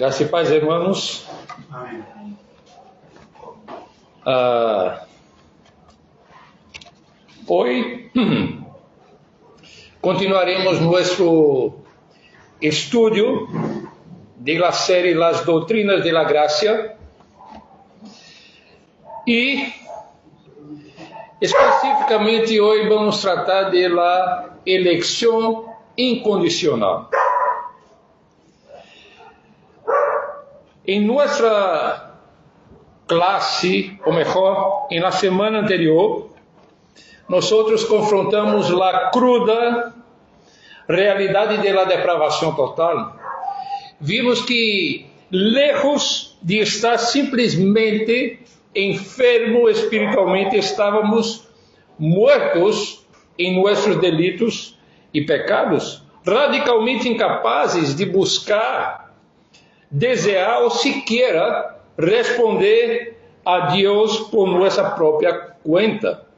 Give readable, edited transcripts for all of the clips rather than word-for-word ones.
Graça e paz, irmãos. Amém. Hoy continuaremos nuestro estudio de la serie Las Doctrinas de la Gracia y especificamente hoy vamos a tratar de la elección incondicional. En nuestra clase, o mejor, en la semana anterior, nosotros confrontamos la cruda realidad de la depravación total. Vimos que, lejos de estar simplesmente enfermos espiritualmente, estávamos muertos en nuestros delitos y pecados, radicalmente incapazes de buscar, desear ou sequer responder a Deus por nossa própria conta.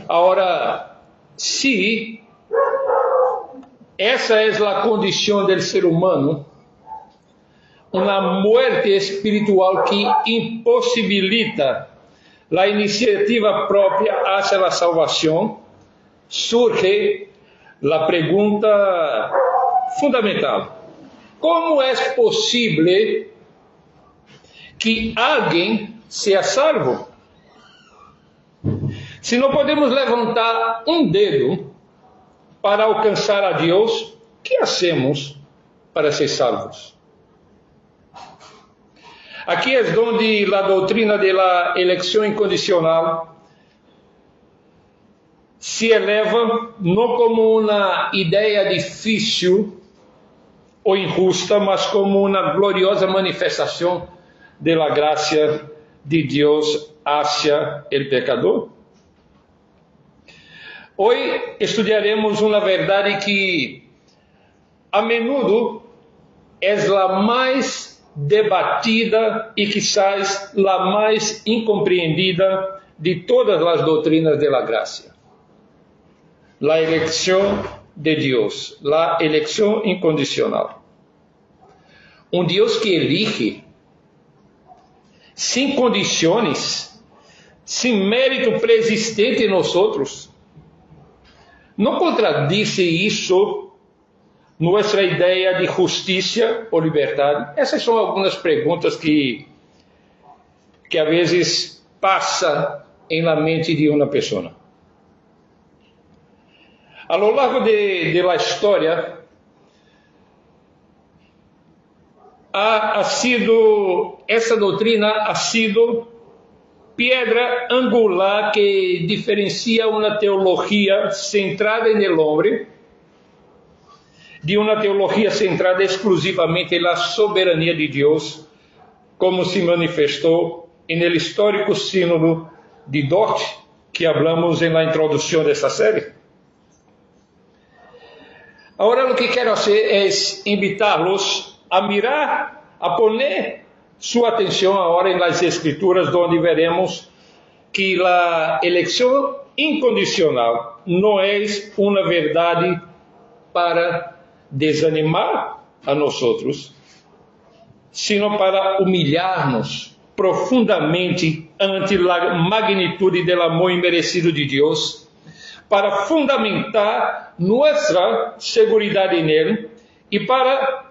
Agora, se essa é a condição do ser humano, uma morte espiritual que impossibilita a iniciativa própria hacia a salvação, surge a pergunta fundamental: como é possível que alguém seja salvo? Se não podemos levantar um dedo para alcançar a Deus, o que hacemos para ser salvos? Aqui é onde a doutrina da eleição incondicional se eleva não como uma ideia difícil ou injusta, mas como uma gloriosa manifestação da graça de Deus hacia o pecador. Hoje estudaremos uma verdade que a menudo é a mais debatida e quizás a mais incompreendida de todas as doutrinas da graça: a eleição de Deus, a eleição incondicional. Um Deus que elige sem condições, sem mérito preexistente em nós outros. Não contradice isso nossa ideia de justiça ou liberdade? Essas são algumas perguntas que a vezes passa em la mente de uma pessoa. A lo largo de la história, essa doutrina ha sido pedra angular que diferencia uma teologia centrada no homem de uma teologia centrada exclusivamente na soberania de Deus, como se manifestou no histórico sínodo de Dort, que hablamos na introdução dessa série. Agora, o que quero fazer é invitá-los a mirar, a poner sua atenção agora nas Escrituras, onde veremos que a eleição incondicional não é uma verdade para desanimar a nós outros, sino para humilhar-nos profundamente ante a magnitude do amor imerecido de Deus, para fundamentar nossa segurança nele e para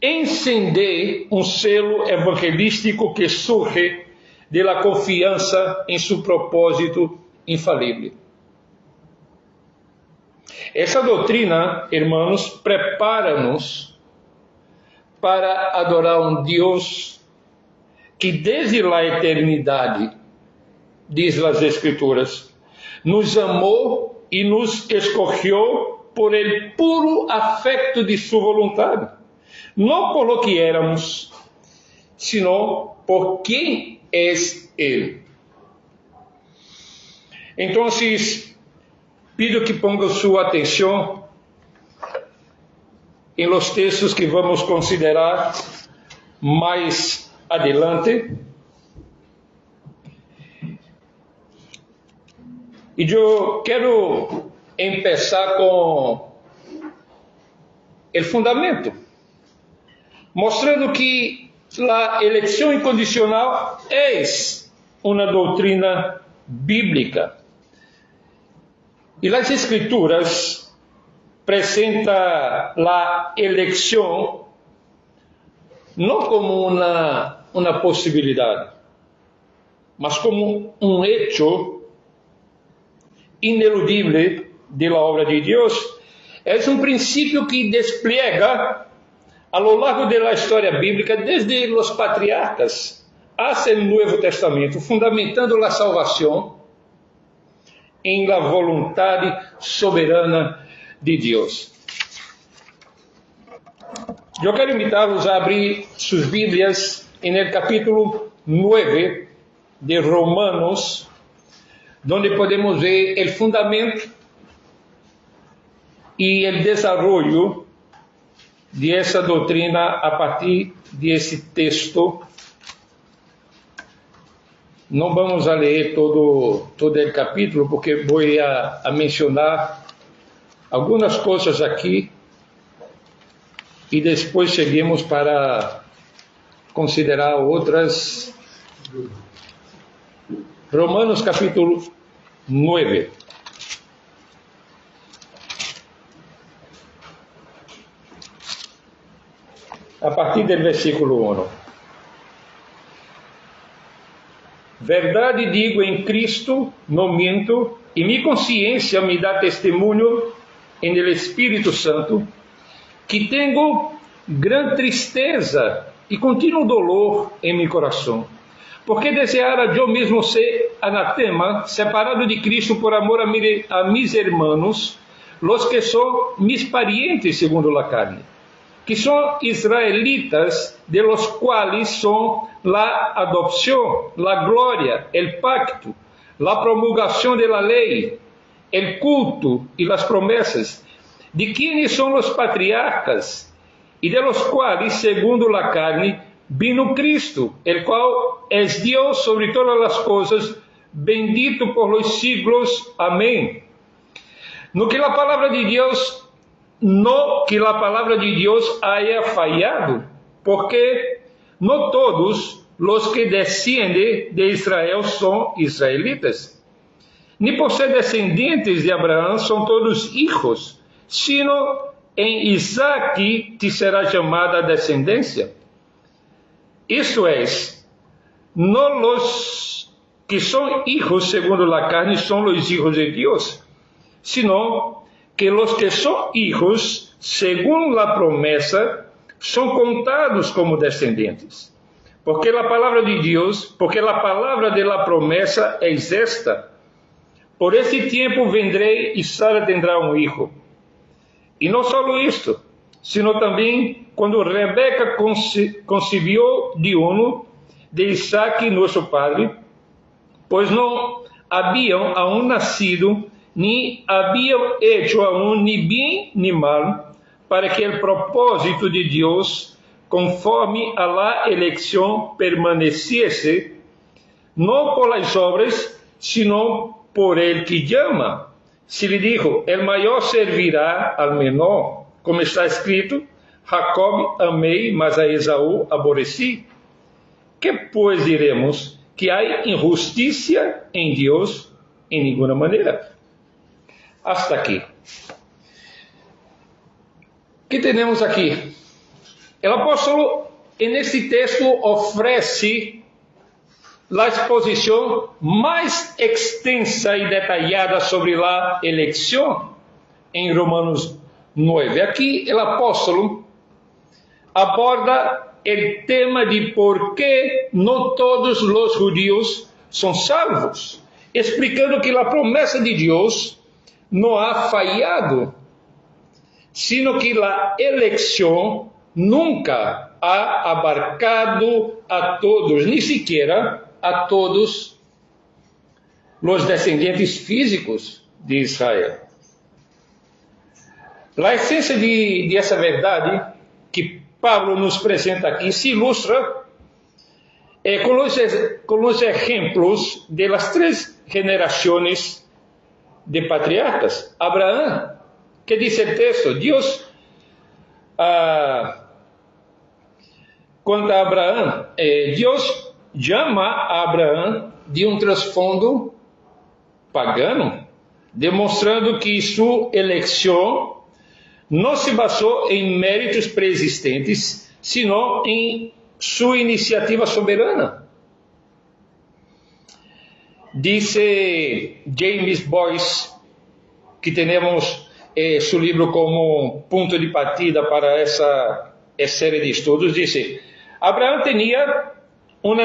encender um selo evangelístico que surge da confiança em seu propósito infalível. Essa doutrina, irmãos, prepara-nos para adorar um Deus que desde a eternidade, diz as Escrituras, nos amou e nos escolheu por el puro afecto de sua vontade, não por lo que éramos, sino por quem é Ele. Então, pido que ponga sua atenção em los textos que vamos considerar mais adelante. E eu quero começar com o fundamento, mostrando que a eleição incondicional é uma doutrina bíblica. E as Escrituras apresentam a eleição não como uma possibilidade, mas como um hecho ineludível da obra de Deus. É um princípio que despliega a lo largo da história bíblica, desde os patriarcas até o Novo Testamento, fundamentando a salvação em la vontade soberana de Deus. Eu quero invitar-los a abrir suas Bíblias no capítulo 9 de Romanos, onde podemos ver o fundamento e o desenvolvimento de essa doutrina a partir desse texto. Não vamos a ler todo o capítulo, porque vou a mencionar algumas coisas aqui e depois seguimos para considerar outras. Romanos capítulo 9. A partir do versículo 1. Verdade digo em Cristo, não minto, e minha consciência me dá testemunho em el Espírito Santo, que tenho grande tristeza e contínuo dolor em meu coração, porque desejara eu mesmo ser anatema, separado de Cristo por amor a mis hermanos, los que são mis parientes segundo a carne, que são israelitas, de los quais são la adopção, la glória, el pacto, la promulgação de la lei, el culto e las promessas, de quienes são os patriarcas, e de los quais, segundo la carne, vino Cristo, el qual es Deus sobre todas as coisas, bendito por los siglos. Amém. No que a palavra de Deus haya fallado, porque no todos los que descienden de Israel são israelitas, ni por ser descendentes de Abraão são todos hijos, sino em Isaac te será chamada a descendência. Isto é, não los que são hijos segundo a carne são os hijos de Deus, sino que los que são hijos segundo a promessa são contados como descendentes. Porque a palavra de Deus, porque a palavra de la promessa é esta: por esse tempo vendrei e Sara tendrá um hijo. E não só isto, sino também quando Rebeca concibiu de uno de Isaac, nosso padre, pois não haviam aún nascido, ni haviam hecho aún ni bem ni mal, para que o propósito de Deus, conforme a la eleição, permaneciese, não por las obras, sino por el que llama. Se lhe dijo, el maior servirá al menor, como está escrito, Jacob amei, mas a Esaú aborreci. Que pois diremos? Que há injustiça em Deus? Em nenhuma maneira. Hasta aqui. O que temos aqui? O apóstolo, nesse texto, oferece a exposição mais extensa e detalhada sobre a eleição em Romanos 9. Aqui, o apóstolo aborda o tema de por que não todos os judíos são salvos, explicando que a promessa de Deus não ha falhado, sino que a eleição nunca ha abarcado a todos, nem sequer a todos os descendentes físicos de Israel. A essência de essa verdade que Pablo nos apresenta aqui se ilustra com os exemplos de las três gerações de patriarcas. Abraão, que diz o texto, Deus quanto a Abraão, Deus chama a Abraão de um trasfondo pagano, demonstrando que sua eleição não se basou em méritos preexistentes, senão em sua iniciativa soberana. Disse James Boyce, que temos seu livro como ponto de partida para essa série de estudos, disse: Abraão tinha uma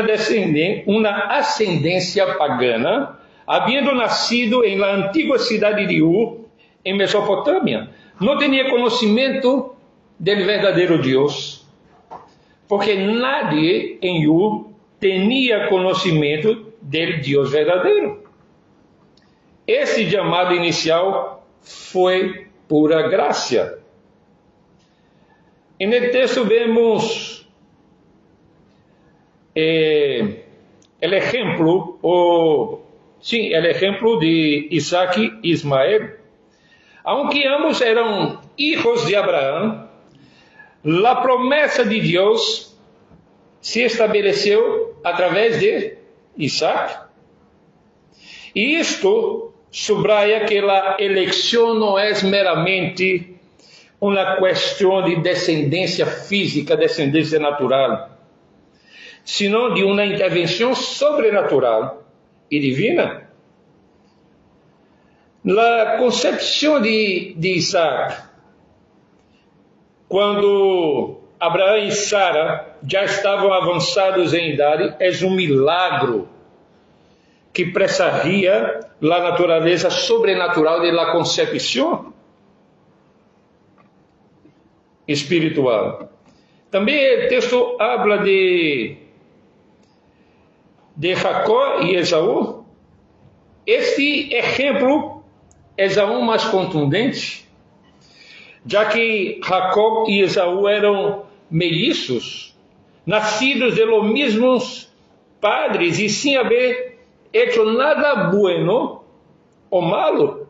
ascendência pagana, havendo nascido em la antiga cidade de Ur, em Mesopotâmia. Não tinha conhecimento do verdadeiro Deus, porque nadie em Ur tinha conhecimento do Deus verdadeiro. Esse chamado inicial foi pura graça. E no texto vemos o exemplo de Isaac e Ismael. Aunque ambos eram hijos de Abraão, a promessa de Deus se estabeleceu através de Isaac. E isto subraya que a eleição não é meramente uma questão de descendência física, descendência natural, sino de uma intervenção sobrenatural e divina. A concepção de Isaac, quando Abraão e Sara já estavam avançados em idade, é um milagre que pressagia a natureza sobrenatural da concepção espiritual. Também o texto habla de Jacó e Esaú. Este exemplo é aún mais contundente, já que Jacó e Esaú eram mellizos, nascidos de los mismos padres e sem haver hecho nada bueno ou malo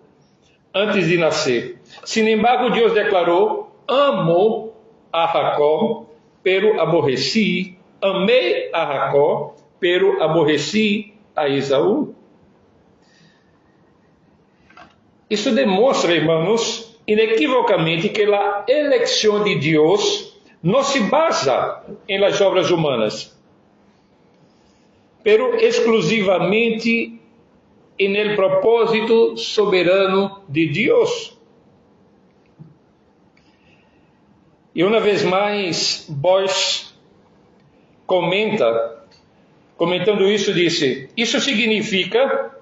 antes de nascer. Sin embargo, Deus declarou: amo a Jacó, pero aborreci, amei a Jacó, pero aborreci a Esaú. Isso demonstra, irmãos, inequivocamente que a eleição de Deus não se basa em las obras humanas, pero exclusivamente en el propósito soberano de Deus. E uma vez mais, Boyce comentando isso, disse: isso significa,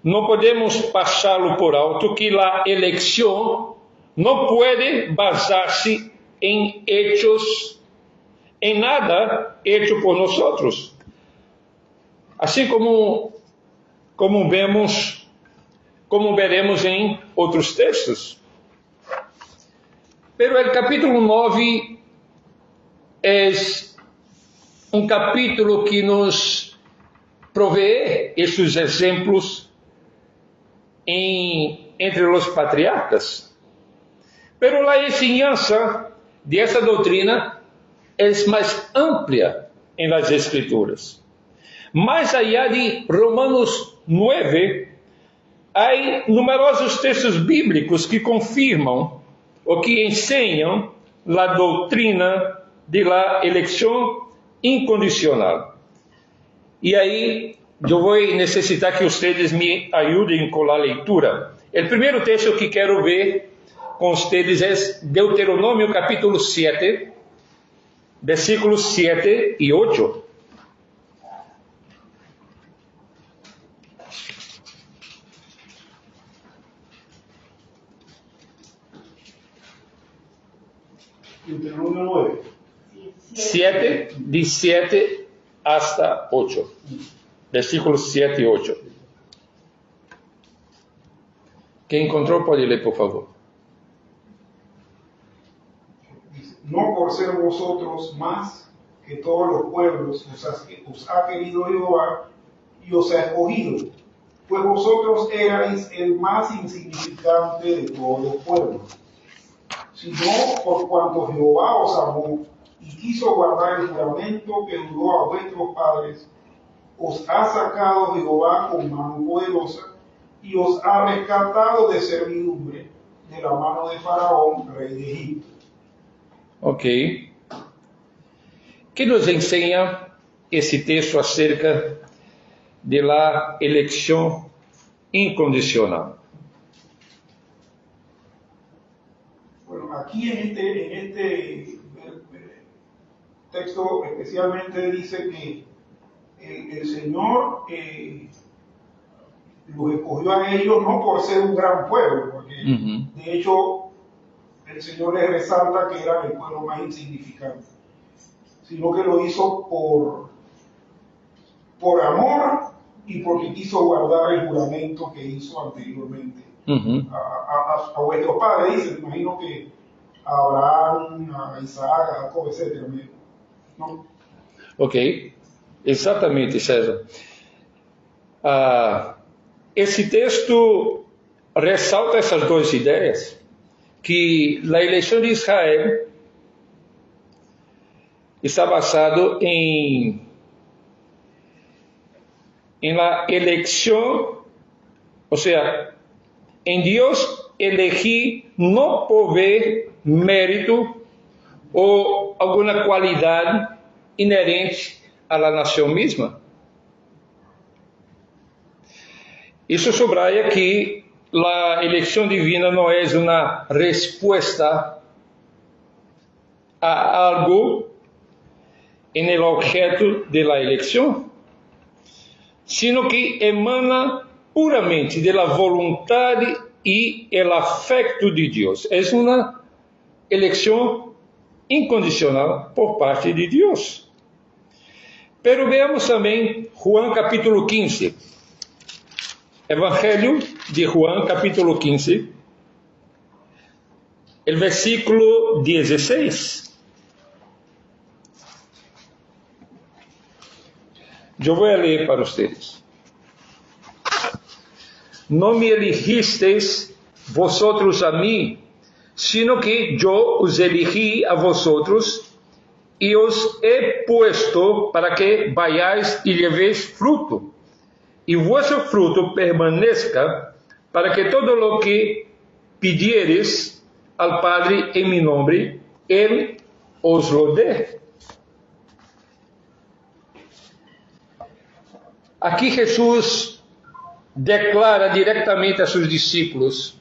não podemos passá-lo por alto, que a eleição não pode basar-se em hechos, em nada hecho por nós outros. Assim como veremos em outros textos. Pero o capítulo 9 é um capítulo que nos provee esses exemplos entre os patriarcas. Pero a enseñanza de essa doutrina é mais ampla em las Escrituras. Mais allá de Romanos 9, há numerosos textos bíblicos que confirmam ou que ensinam a doutrina de la eleição incondicional. E aí eu vou necessitar que vocês me ajudem com a leitura. O primeiro texto que quero ver com vocês é Deuteronômio capítulo 7, versículos 7 e 8. Deuteronômio 9. 7, de 7 hasta 8. Versículos 7 e 8. Quem encontrou pode ler, por favor. No por ser vosotros más que todos los pueblos os ha querido Jehová y os ha escogido, pues vosotros erais el más insignificante de todos los pueblos. sino por cuanto Jehová os amó y quiso guardar el juramento que juró a vuestros padres, os ha sacado Jehová con mano poderosa y os ha rescatado de servidumbre de la mano de Faraón, rey de Egipto. Ok. Que nos enseña esse texto acerca de la elección incondicional? Bueno, aquí en este texto especialmente dice que el Señor los escogió a ellos no por ser un gran pueblo, porque de hecho el Señor les resalta que eran el pueblo más insignificante, sino que lo hizo por amor y porque quiso guardar el juramento que hizo anteriormente a vuestros padres. Dice, me imagino que a Abraham, a Isaac, a Jacob, etc. ¿No? Ok, exatamente, César. Esse texto ressalta essas duas ideias, que a eleição de Israel está basado em la elección, o sea, en Dios elegir no por ver mérito ou alguma qualidade inerente à nação mesma. Isso subraya que a eleição divina não é uma resposta a algo en el objeto de la elección, sino que emana puramente de la voluntad y el afecto de Dios. Es una elección incondicional por parte de Dios. Pero veamos también Juan capítulo 15. Evangelio de Juan capítulo 15, el versículo 16. Yo voy a leer para ustedes. No me elegisteis vosotros a mí, sino que yo os elegí a vosotros y os he puesto para que vayáis y llevéis fruto, y vuestro fruto permanezca, para que todo lo que pidiereis al Padre en mi nombre, Él os lo dé. Aqui Jesus declara diretamente a seus discípulos: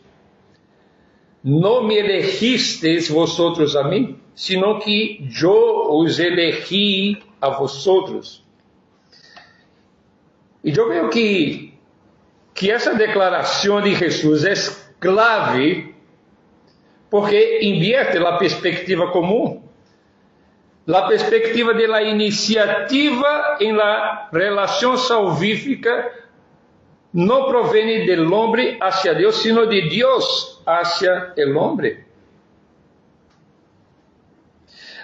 não me elegisteis vosotros a mim, sino que eu os elegi a vosotros. E eu vejo que essa declaração de Jesus é clave, porque invierte a perspectiva comum. La perspectiva de la iniciativa en la relación salvífica no proviene del hombre hacia Dios, sino de Dios hacia el hombre.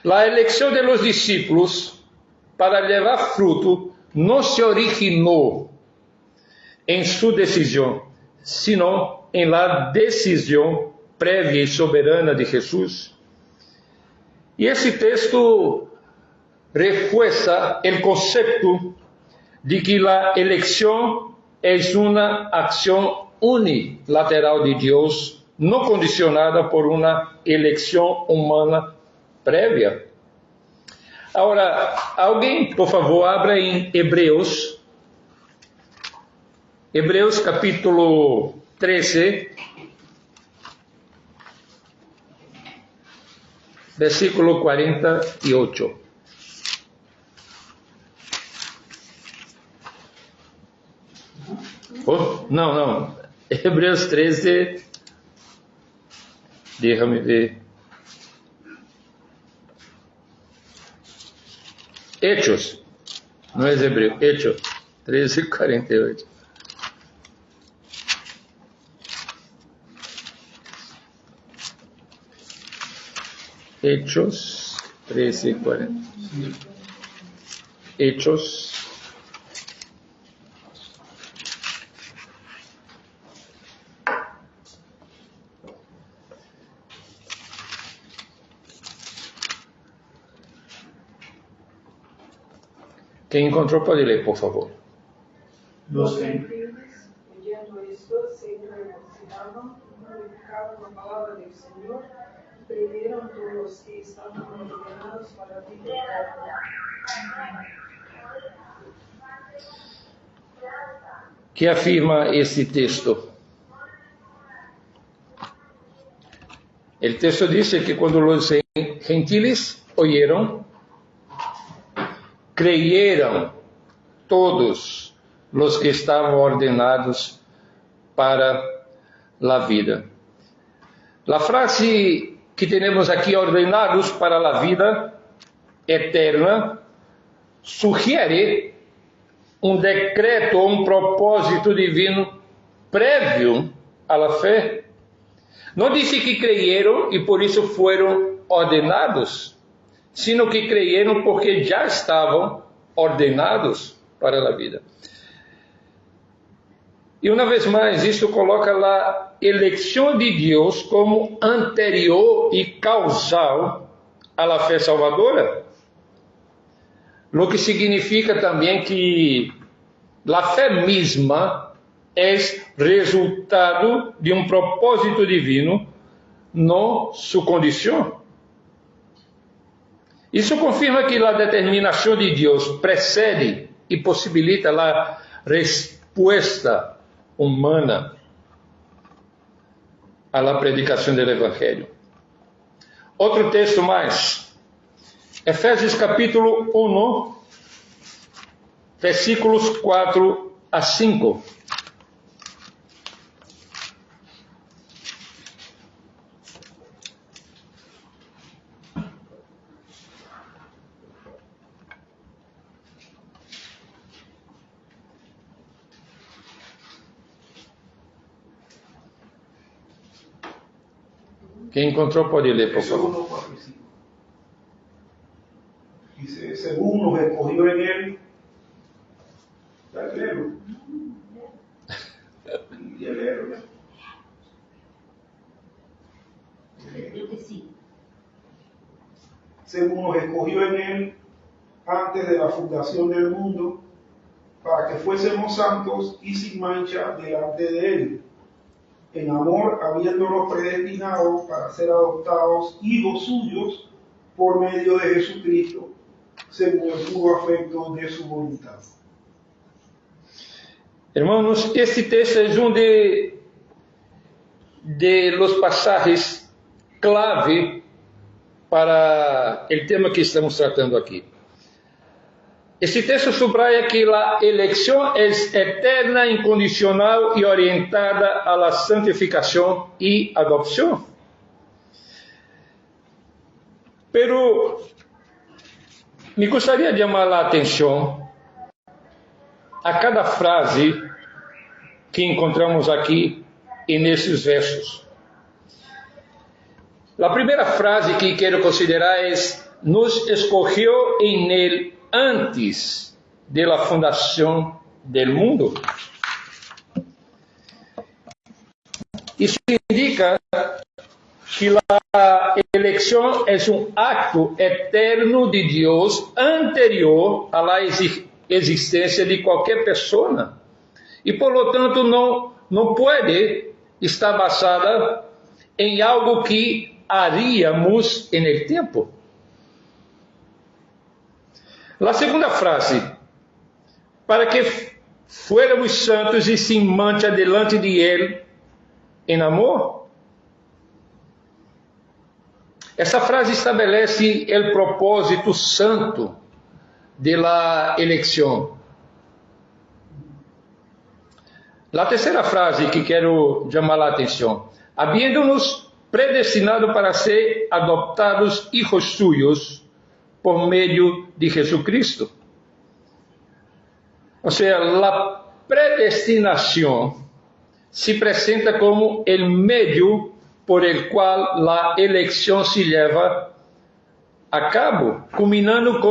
La elección de los discípulos para llevar fruto no se originó en su decisión, sino en la decisión previa y soberana de Jesús. E esse texto refuerza el concepto de que la elección es una acción unilateral de Dios, no condicionada por una elección humana prévia. Agora, alguém, por favor, abra em Hebreus capítulo 13, versículo 48. Oh, não. Hebreus 13. Deixa-me ver. Hechos. Não é Hebreu. Hechos 13, 48. Hechos 13, 40. Hechos. Quem encontrou pode ler, por favor. Los gentiles, oyendo esto, se regocijaban, glorificaban la palabra del Señor, y creyeron todos los que estaban ordenados para vida eterna. Que afirma este texto? El texto dice que cuando los gentiles oyeron, creyeron todos los que estaban ordenados para la vida. La frase que tenemos aquí, ordenados para la vida eterna, sugiere un decreto, un propósito divino prévio a la fe. No dice que creyeron y por eso fueron ordenados, sino que creyeron porque ya estaban ordenados para la vida. E uma vez mais, isso coloca a eleição de Deus como anterior e causal à la fé salvadora. Lo que significa também que a fé mesma é resultado de um propósito divino, não sua condição. Isso confirma que a determinação de Deus precede e possibilita a resposta humana à predicação do Evangelho. Outro texto mais, Efésios capítulo 1, versículos 4 a 5. Quem encontrou pode ler, por favor. 1, 4 y 5. Dice, según nos escogió en él, léelo. Léelo. Según nos escogió en él antes de la fundación del mundo, para que fuésemos santos y sin mancha delante de él, en amor habiéndonos predestinado para ser adoptados hijos suyos por medio de Jesucristo, según el puro afecto de su voluntad. Hermanos, este texto es uno de los pasajes clave para el tema que estamos tratando aquí. Este texto subraya que la elección es eterna, incondicional y orientada a la santificación y adopción. Pero me gustaría llamar la atención a cada frase que encontramos aquí en esses versos. La primera frase que quiero considerar es: nos escogió en él antes de la fundación del mundo. Isso indica que la elección es un acto eterno de Dios anterior a la existência de qualquer pessoa e, por lo tanto, não pode estar basada em algo que haríamos en el tempo. La segunda frase, para que fuéramos santos e sin mancha delante de Él em amor. Essa frase estabelece o propósito santo de la elección. La terceira frase que quero chamar a atenção, habiendo-nos predestinado para ser adoptados hijos suyos por meio de Jesucristo. Ou seja, a predestinação se apresenta como o meio por el qual a eleição se leva a cabo, culminando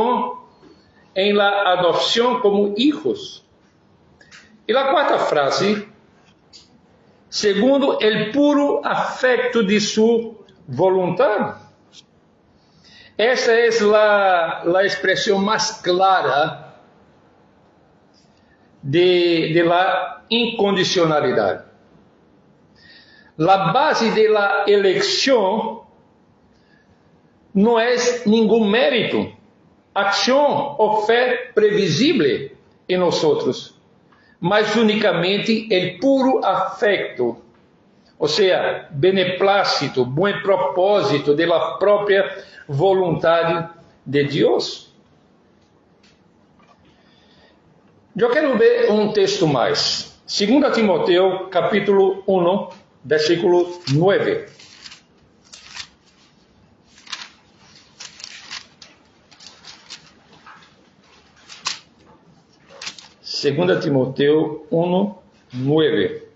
em la adopção como hijos. E a quarta frase, segundo o puro afecto de sua vontade. Essa é a expressão mais clara de la incondicionalidad. La base de la elección no es ningún mérito, acción o fe previsible en nosotros, mas únicamente el puro afecto, ou seja, beneplácito, bom propósito de la própria vontade de Deus. Eu quero ver um texto mais. 2 Timoteo, capítulo 1, versículo 9. Segunda Timoteo 1, 9.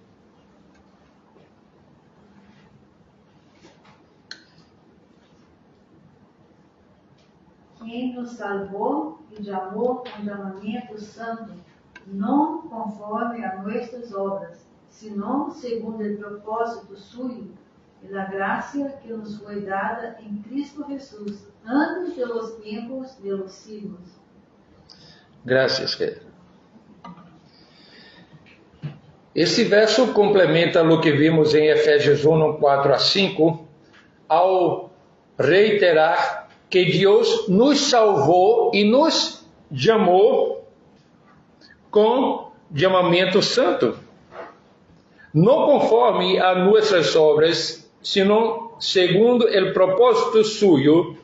Quem nos salvou e chamou com chamamento santo, não conforme a nossas obras, senão segundo o propósito suyo e a graça que nos foi dada em Cristo Jesus, antes de los tempos de los siglos. Graças, querido. Esse verso complementa o que vimos em Efésios 1, 4 a 5, ao reiterar que Deus nos salvou e nos chamou com chamamento santo, não conforme a nossas obras, senão segundo o propósito suyo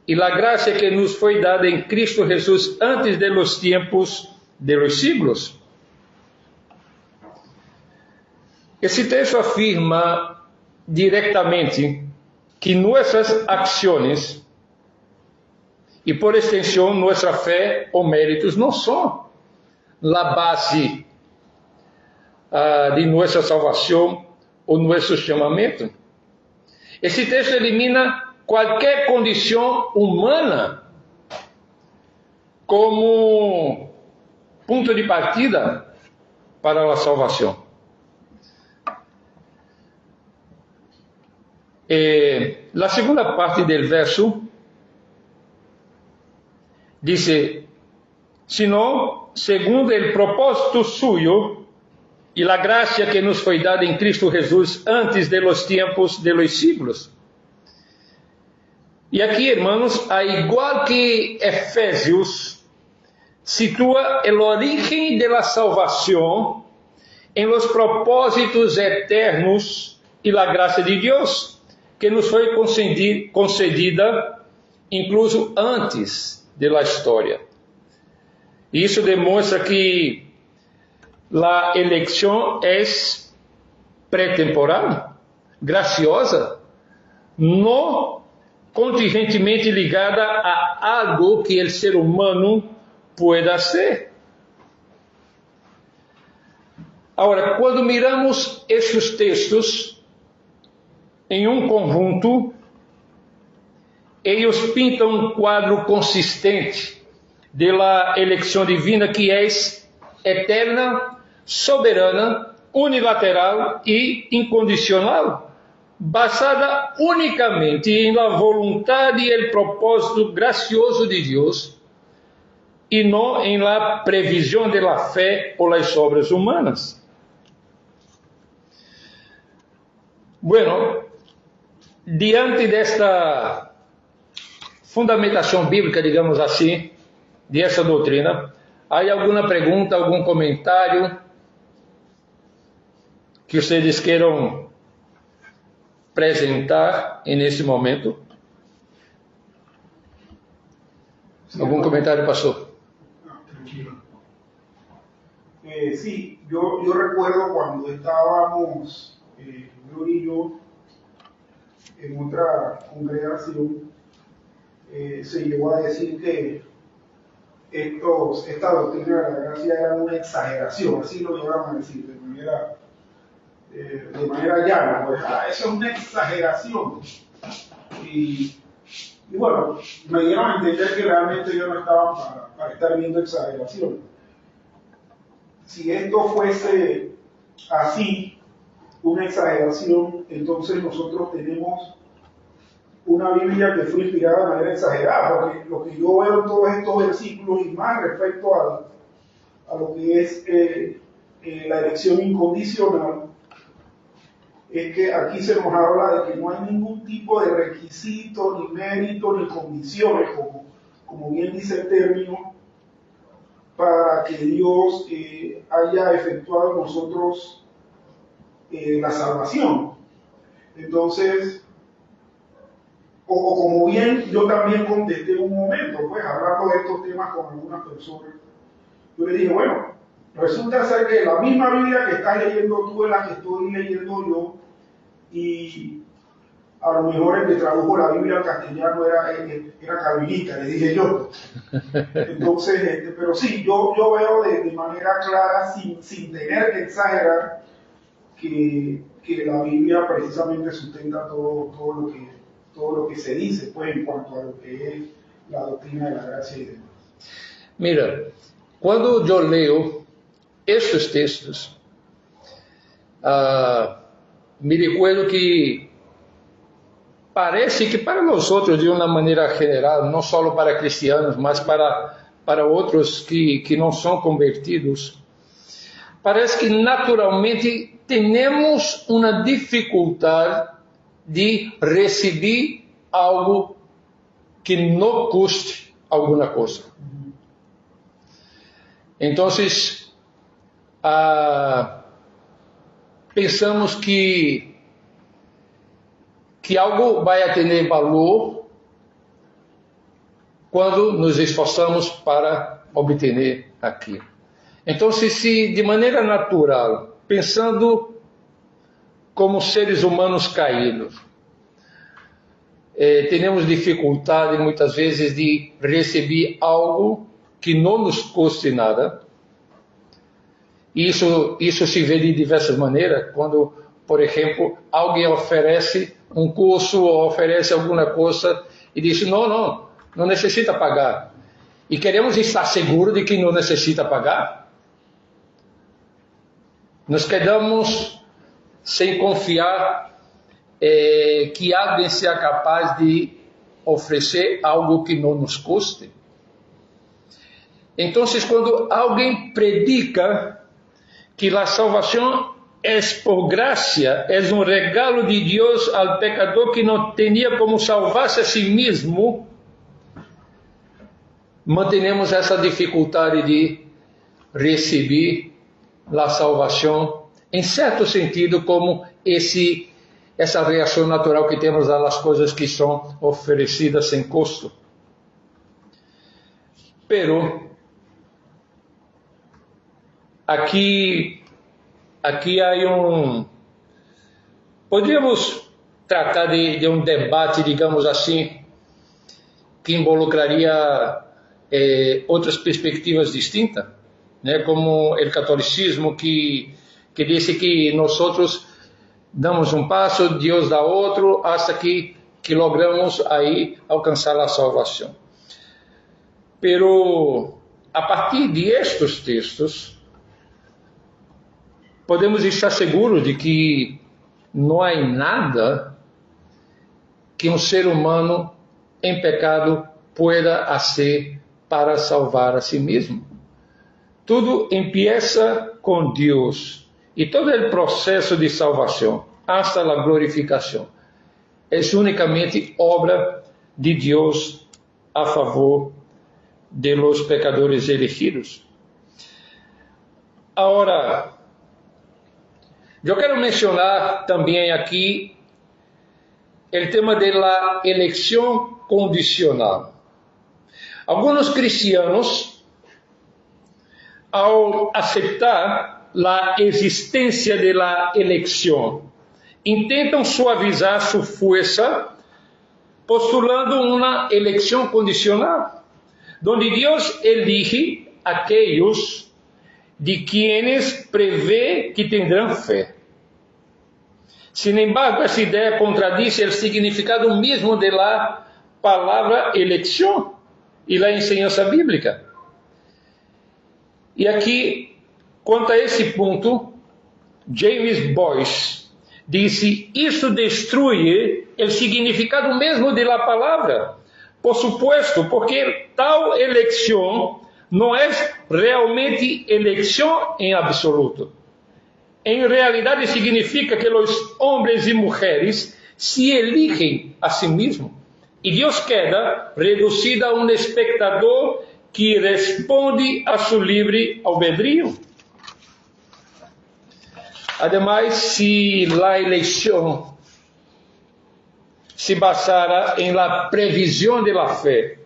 e a graça que nos foi dada em Cristo Jesus antes de los tempos de los siglos. Esse texto afirma diretamente que nossas ações e por extensão nossa fé ou méritos não são a base de nossa salvação ou nosso chamamento. Esse texto elimina qualquer condição humana como ponto de partida para a salvação. A segunda parte do verso dice, sino segundo el propósito suyo y la gracia que nos fue dada en Cristo Jesús antes de los tiempos de los siglos. Y aquí, hermanos, a igual que Efesios, sitúa el origen de la salvación en los propósitos eternos y la gracia de Dios, que nos foi concedida incluso antes da história. Isso demonstra que a eleição é pré-temporal, graciosa, não contingentemente ligada a algo que o ser humano pueda ser. Agora, quando miramos estes textos em um conjunto, eles pintam um quadro consistente da eleição divina que é eterna, soberana, unilateral e incondicional, basada unicamente em la vontade e el propósito gracioso de Deus e não em la previsão de la fé ou las obras humanas. Bueno, diante desta fundamentação bíblica, digamos assim, dessa doutrina, há alguma pergunta, algum comentário que vocês queiram apresentar nesse momento? ¿Algum comentário, pastor? Tranquilo. Sí, yo recuerdo cuando estábamos, Gloria y yo, en otra congregación, se llegó a decir que esta doctrina de la gracia era una exageración, así lo llegaron a decir de manera llana, pues, eso es una exageración. Y bueno, me dieron a entender que realmente yo no estaba para estar viendo exageración. Si esto fuese así, una exageración, entonces nosotros tenemos una Biblia que fue inspirada de manera exagerada, porque lo que yo veo en todos estos versículos y más respecto a lo que es la elección incondicional, es que aquí se nos habla de que no hay ningún tipo de requisito, ni mérito, ni condiciones, como bien dice el término, para que Dios haya efectuado en nosotros la salvación. Entonces, o como bien yo también contesté en un momento, pues hablando de estos temas con algunas personas, yo le dije, bueno, resulta ser que la misma Biblia que estás leyendo tú es la que estoy leyendo yo, y a lo mejor el que tradujo la Biblia al castellano era calvinista, le dije yo. Entonces, pero sí, yo veo de manera clara, sin tener que exagerar, que la Biblia precisamente sustenta todo lo que se dice, pues, en cuanto a lo que es la doctrina de la gracia y demás. Mira, quando eu leio estes textos, me recuerdo que parece que para nós outros, de uma maneira geral, não só para cristianos, mas para outros que não são convertidos, parece que naturalmente temos uma dificuldade de receber algo que não custe alguma coisa. Então, pensamos que algo vai ter valor quando nos esforçamos para obter aquilo. Então, se de maneira natural, pensando como seres humanos caídos, temos dificuldade muitas vezes de receber algo que não nos custe nada. Isso se vê de diversas maneiras, quando, por exemplo, alguém oferece um curso ou oferece alguma coisa e diz, não necessita pagar. E queremos estar seguros de que não necessita pagar. Nos quedamos sem confiar que alguém seja capaz de oferecer algo que não nos custe. Então, quando alguém predica que a salvação é por graça, é um regalo de Deus ao pecador que não tinha como salvar-se a si mesmo, mantenemos essa dificuldade de receber a salvação, em certo sentido, como essa reação natural que temos às coisas que são oferecidas sem custo. Pero aqui há podríamos tratar de um debate, digamos assim, que involucraria outras perspectivas distintas, né? Como o catolicismo que disse que nós damos um passo, Deus dá outro, hasta que logramos aí alcançar a salvação. Pero a partir de estes textos, podemos estar seguros de que não há nada que um ser humano em pecado pueda fazer para salvar a si mesmo. Tudo empieza com Deus e todo o processo de salvação, hasta a glorificação, é unicamente obra de Deus a favor de los pecadores elegidos. Agora, eu quero mencionar também aqui o tema da eleição condicional. Alguns cristianos, ao aceitar a existência da eleição, intentam suavizar sua força postulando uma eleição condicional, onde Deus elige aqueles de quienes prevê que tendrão fé. Sin embargo, essa ideia contradice o significado mesmo da palavra eleição e a enseñança bíblica. E aqui, quanto a esse ponto, James Boyce disse: isso destrui o significado mesmo da palavra. Por supuesto, porque tal eleição não é realmente eleição em absoluto. Em realidade significa que os homens e mulheres se eligem a si mesmos e Deus queda reduzido a um espectador que responde a seu livre albedrío. Además, se a eleição se basara em la previsão de la fé,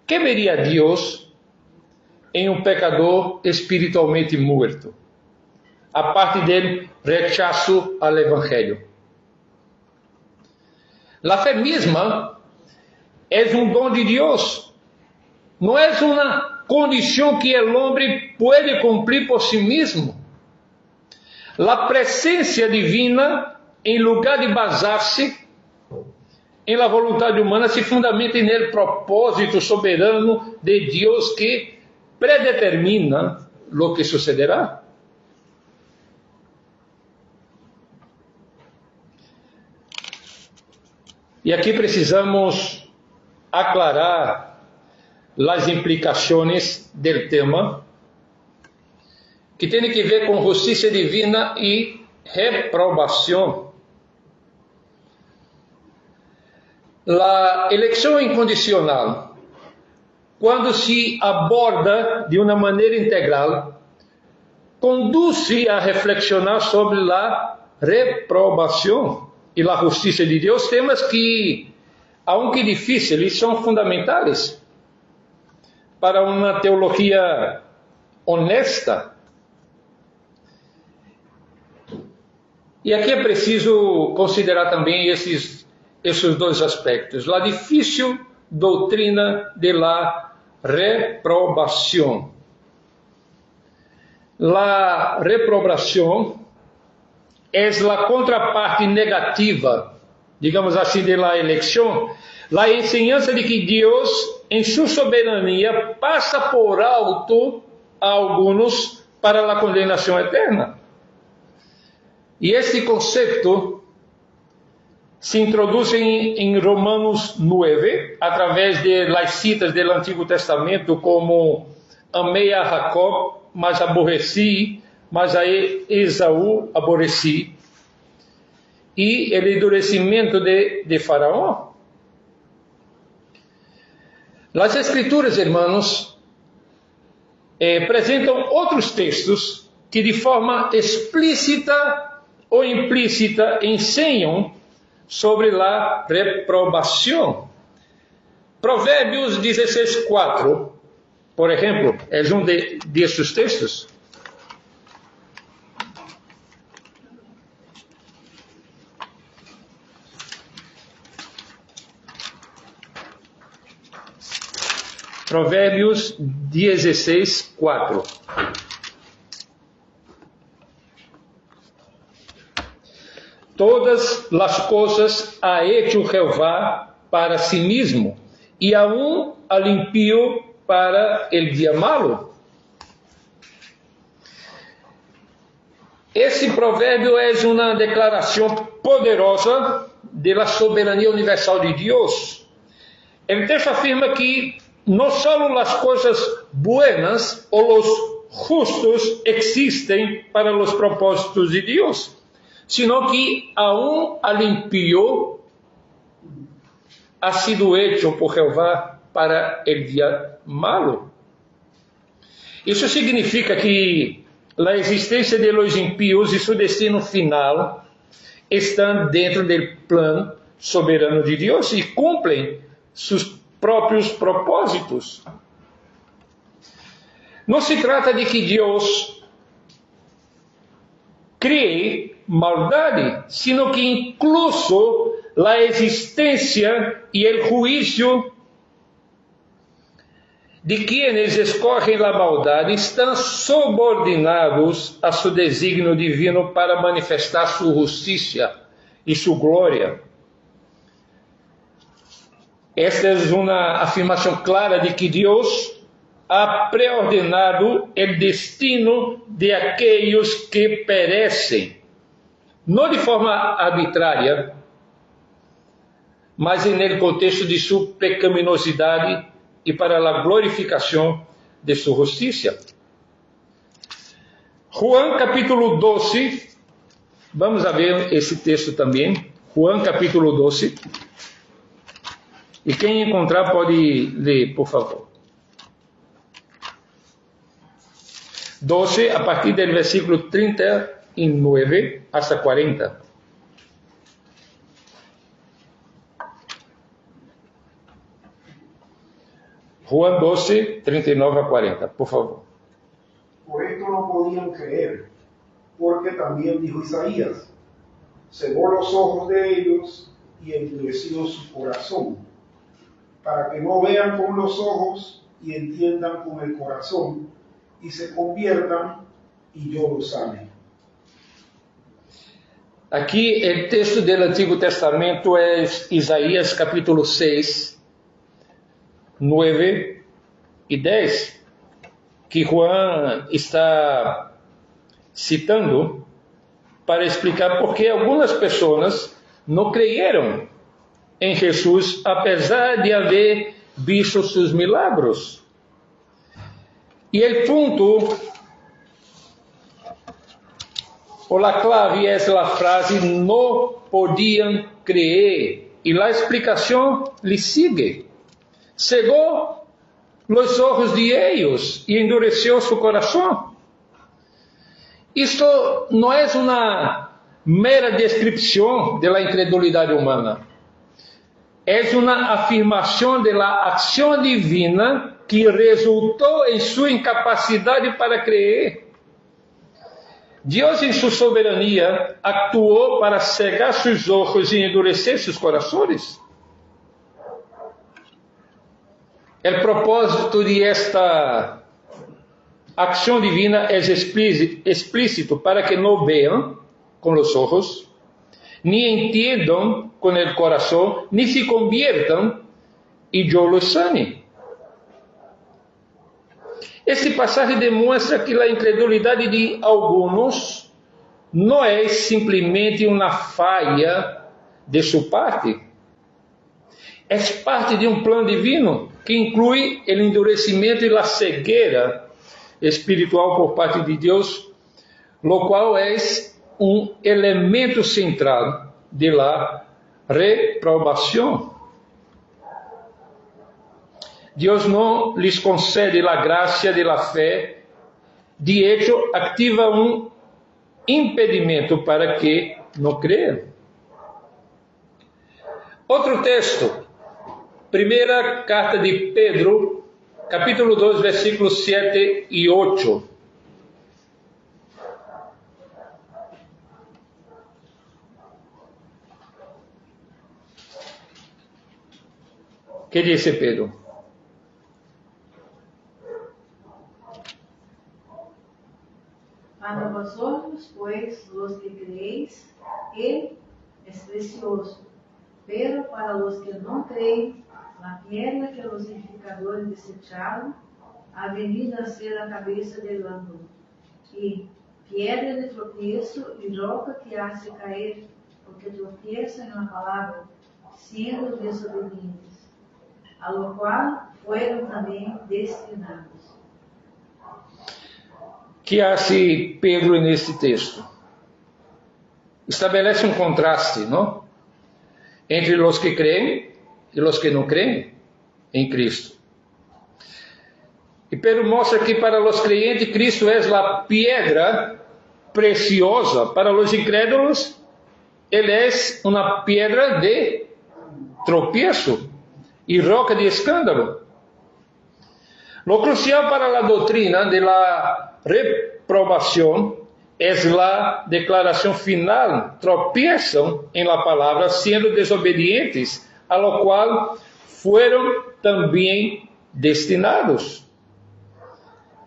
que veria Deus em um pecador espiritualmente morto, a parte dele rechazo ao Evangelho? A fé mesma é um dom de Deus, não é uma condição que o homem pode cumprir por si mesmo. A presença divina, em lugar de basar-se em la vontade humana, se fundamenta no propósito soberano de Deus que predetermina lo que sucederá. E aqui precisamos aclarar as implicações do tema, que tem que ver com justiça divina e reprovação. A eleição incondicional, quando se aborda de uma maneira integral, conduz a reflexionar sobre a reprovação e a justiça de Deus, temas que, aunque difíceis, são fundamentais para uma teologia honesta. E aqui é preciso considerar também esses dois aspectos. A difícil doutrina de la reprobação. La reprobação é a contraparte negativa, digamos assim, de la eleição, a enseñança de que Deus, em sua soberania, passa por alto a alguns para a condenação eterna. E este conceito se introduz em Romanos 9, através de las citas do Antigo Testamento, como amei a Jacob, mas aborreci, mas a Esaú aborreci, e o endurecimento de Faraó. As Escrituras, irmãos, apresentam outros textos que de forma explícita ou implícita ensinam sobre a reprobação. Provérbios 16:4, por exemplo, é um desses textos. Provérbios 16:4. Todas as coisas ha hecho Jehová para si mismo, e aún al impío para el día malo. Esse provérbio é uma declaração poderosa da soberania universal de Deus. O texto afirma que não só as coisas buenas ou os justos existem para os propósitos de Deus, sino que aún al impío ha sido hecho por Jehová para el día malo. Isso significa que a existência de los impíos e seu destino final estão dentro do plano soberano de Deus e cumprem seus próprios propósitos. Não se trata de que Deus crie maldade, sino que incluso a existência e o juízo de quienes escorrem a maldade estão subordinados a seu desígnio divino para manifestar sua justiça e sua glória. Esta é uma afirmação clara de que Deus ha preordenado o destino de aqueles que perecem, não de forma arbitrária, mas no contexto de sua pecaminosidade y para la glorificación de su justicia. Juan capítulo 12, vamos a ver esse texto também. Juan capítulo 12. E quem encontrar pode ler, por favor. 12, a partir do versículo 39 hasta 40. Juan 12, 39 a 40, por favor. Por esto no podían creer, porque también dijo Isaías, cegó los ojos de ellos y endureció su corazón, para que no vean con los ojos y entiendan con el corazón, y se conviertan y yo los sane. Aqui o texto do Antigo Testamento é Isaías capítulo 6, 9 e 10, que Juan está citando para explicar por que algumas pessoas não creyeron em Jesus, apesar de haver visto seus milagros. E o ponto, ou a clave é a frase, não podiam creer. E a explicação lhe sigue. Cegou os olhos de ellos e endureceu su coração. Isto não é uma mera descrição da incredulidade humana. É uma afirmação da ação divina que resultou em sua incapacidade para crer. Deus, em sua soberania, actuou para cegar seus olhos e endurecer seus corações. O propósito de esta ação divina é explícito para que não vejam com os olhos, nem entendam com o coração, nem se conviertam e eu los sane. Este passagem demonstra que a incredulidade de alguns não é simplesmente uma falha de sua parte. É parte de um plano divino que inclui o endurecimento e a cegueira espiritual por parte de Deus, lo qual é um elemento central de la reprovação. Deus não lhes concede a graça de la fé, de hecho, ativa um impedimento para que não creiam. Outro texto, primeira carta de Pedro, capítulo 2, versículos 7 e 8. Que disse Pedro? Para vosotros, pues, los que creéis, Él es precioso, pero para los que no creen, la piedra que los edificadores desecharon ha venido a ser la cabeza del ángulo, y piedra de tropiezo y roca que hace caer, porque tropiezan en la palabra, siendo desobedientes, a lo cual fueron también destinados. Que hace Pedro neste texto? Estabelece um contraste, não? Entre os que creem e os que não creem em Cristo. E Pedro mostra que para os creyentes Cristo é a piedra preciosa, para os incrédulos ele é uma pedra de tropiezo e roca de escândalo. Lo crucial para a doutrina de la reprobação é a declaração final: tropiezam em la palavra, sendo desobedientes, a lo qual foram também destinados.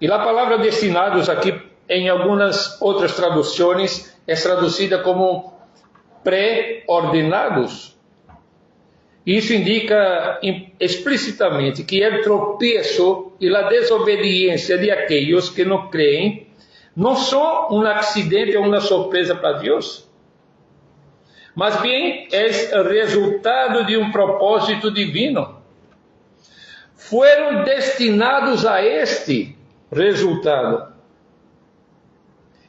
E a palavra destinados aqui, em algumas outras traduções, é traduzida como pré-ordenados. Isso indica explicitamente que o tropeço e a desobediência de aqueles que não creem não são um acidente ou uma surpresa para Deus, mas bem é resultado de um propósito divino. fueron destinados a este resultado.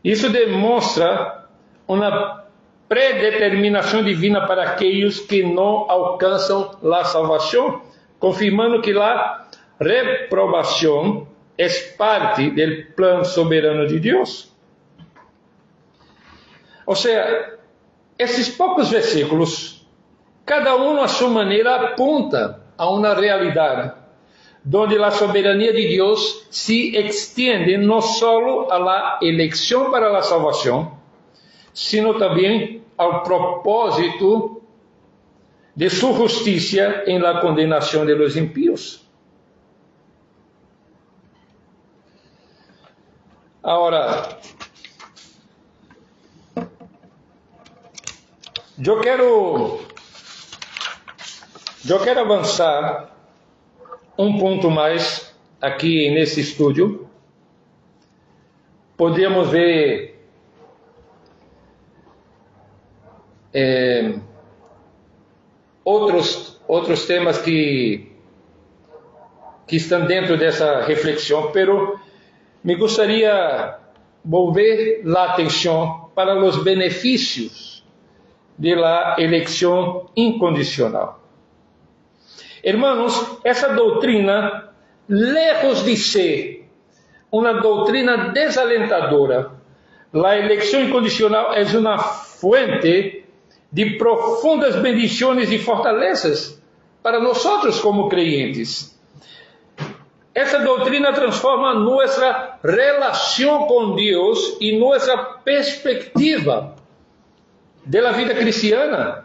Isso demonstra uma predeterminação divina para aqueles que não alcançam a salvação, confirmando que a reprovação é parte do plano soberano de Deus. Ou seja, esses poucos versículos, cada um a sua maneira aponta a uma realidade, onde a soberania de Deus se extiende não só a la eleição para a salvação, sino também ao propósito de sua justiça em la condenação de los impíos. Agora, eu quero avançar um ponto mais aqui nesse estúdio. Podemos ver outros temas que estão dentro dessa reflexão, pero me gostaria volver a atenção para os benefícios da eleição incondicional. Hermanos, essa doutrina, lejos de ser uma doutrina desalentadora, a eleição incondicional é uma fuente de profundas bendições e fortalezas para nós como creyentes. Essa doutrina transforma nossa relação com Deus e nossa perspectiva da vida cristiana.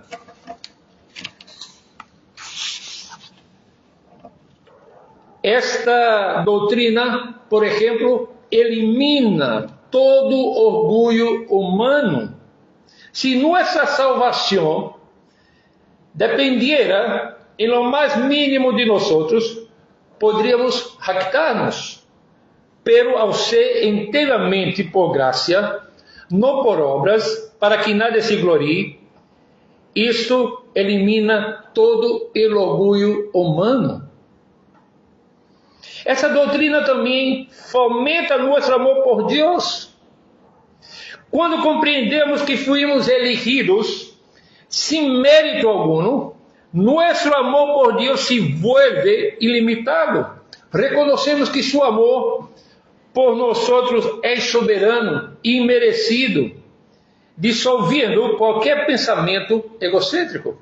Esta doutrina, por exemplo, elimina todo orgulho humano. Se nossa salvação dependiera em lo mais mínimo de nós, poderíamos jactar-nos, pero ao ser inteiramente por graça, não por obras, para que nada se glorie, isto elimina todo o orgulho humano. Essa doutrina também fomenta nosso amor por Deus. Quando compreendemos que fomos elegidos sem mérito algum, nosso amor por Deus se vuelve ilimitado. Reconhecemos que seu amor por nós é soberano e imerecido, dissolvendo qualquer pensamento egocêntrico.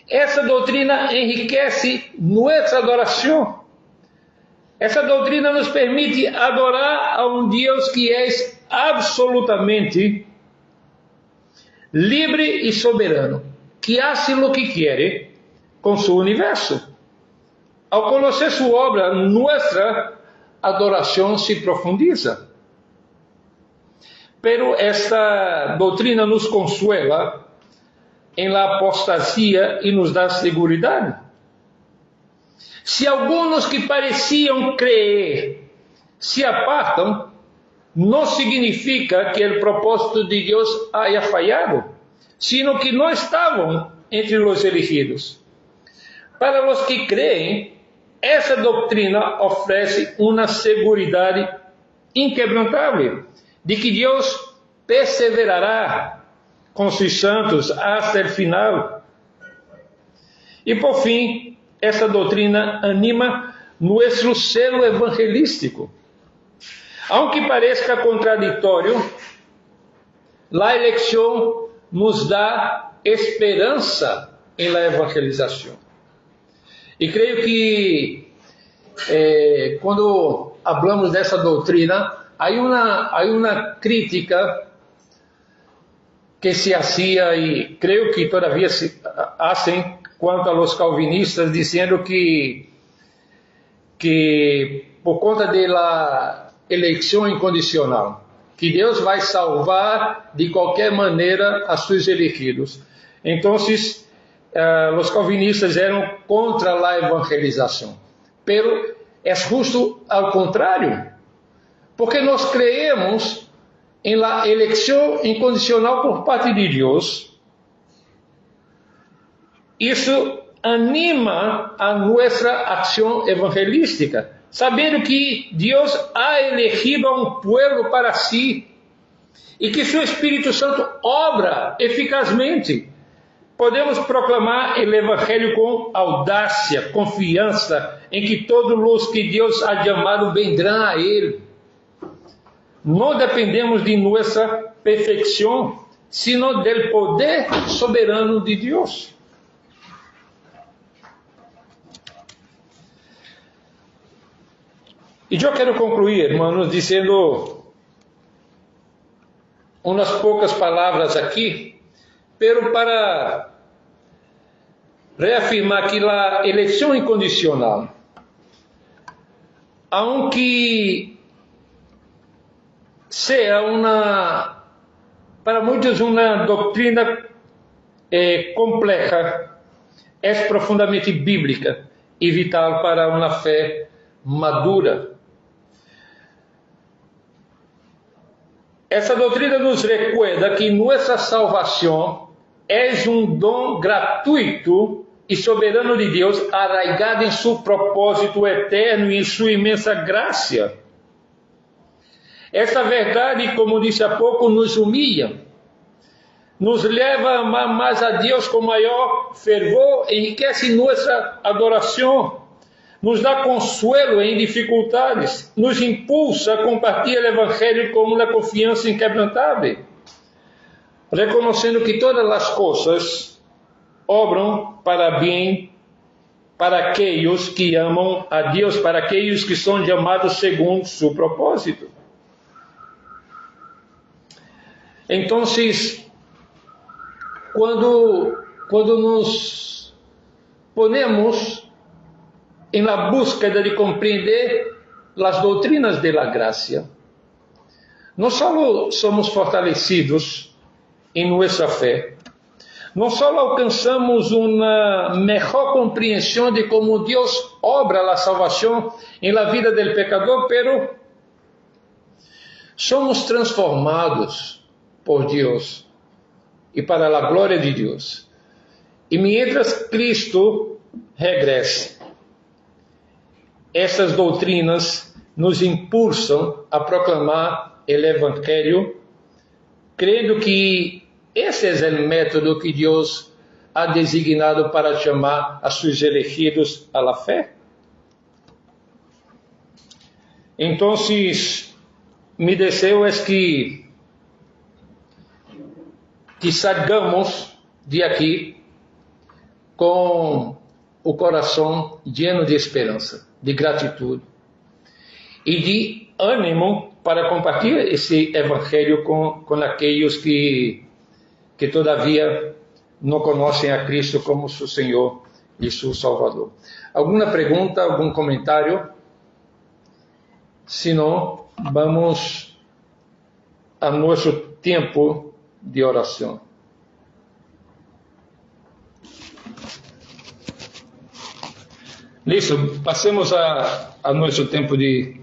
Essa doutrina enriquece nossa adoração. Essa doutrina nos permite adorar a um Deus que é absolutamente livre e soberano, que hace o que quer com seu universo. Ao conhecer sua obra, nossa adoração se profundiza. Pero esta doutrina nos consuela em la apostasia e nos dá seguridade. Se alguns que pareciam crer se apartam, não significa que o propósito de Deus haya falhado, sino que não estavam entre os elegidos. Para os que creem, essa doutrina oferece uma seguridade inquebrantável de que Deus perseverará com seus santos até o final. E por fim, essa doutrina anima nosso selo evangelístico. Aunque pareça contraditório, a eleição nos dá esperança em la evangelização. E creio que quando falamos dessa doutrina, há uma crítica que se hacía e creio que todavía se hacen quanto a los calvinistas, dizendo que por conta da eleição incondicional, que Deus vai salvar de qualquer maneira a seus elegidos. Então, os calvinistas eram contra a evangelização. Pero é justo ao contrário, porque nós creemos em la eleição incondicional por parte de Deus. Isso anima a nuestra acción evangelística, sabendo que Dios ha elegido a un pueblo para sí e que seu Espírito Santo obra eficazmente. Podemos proclamar o Evangelho com audácia, confiança em que todos os que Deus ha chamado vendrão a Ele. Não dependemos de nossa perfeição, sino del poder soberano de Deus. E eu quero concluir, irmãos, dizendo umas poucas palavras aqui, pero para reafirmar que a eleição incondicional, aunque seja para muitos uma doutrina complexa, é profundamente bíblica e vital para uma fé madura. Essa doutrina nos recuerda que nossa salvação é um dom gratuito e soberano de Deus, arraigado em seu propósito eterno e em sua imensa graça. Esta verdade, como disse há pouco, nos humilha, nos leva a amar mais a Deus com maior fervor, enriquece nossa adoração, nos dá consuelo em dificuldades, nos impulsa a compartilhar o Evangelho com uma confiança inquebrantável, reconhecendo que todas as coisas obram para bem para aqueles que amam a Deus, para aqueles que são chamados segundo seu propósito. Então, quando nos ponemos em la búsqueda de compreender as doutrinas de la gracia, não só somos fortalecidos em nossa fé, não só alcançamos uma melhor compreensão de como Deus obra a salvação em la vida del pecador, pero somos transformados por Deus e para a glória de Deus. E mientras Cristo regresse, essas doutrinas nos impulsam a proclamar o Evangelho, crendo que esse é o método que Deus ha designado para chamar a seus elegidos a la fé. Então, mi deseo é que salgamos de aqui com o coração lleno de esperança, de gratitude e de ânimo para compartilhar esse Evangelho com aqueles que todavia não conhecem a Cristo como seu Senhor e seu Salvador. Alguma pergunta, algum comentário? Se não, vamos a nosso tempo de oração. Listo, passemos a nosso tempo de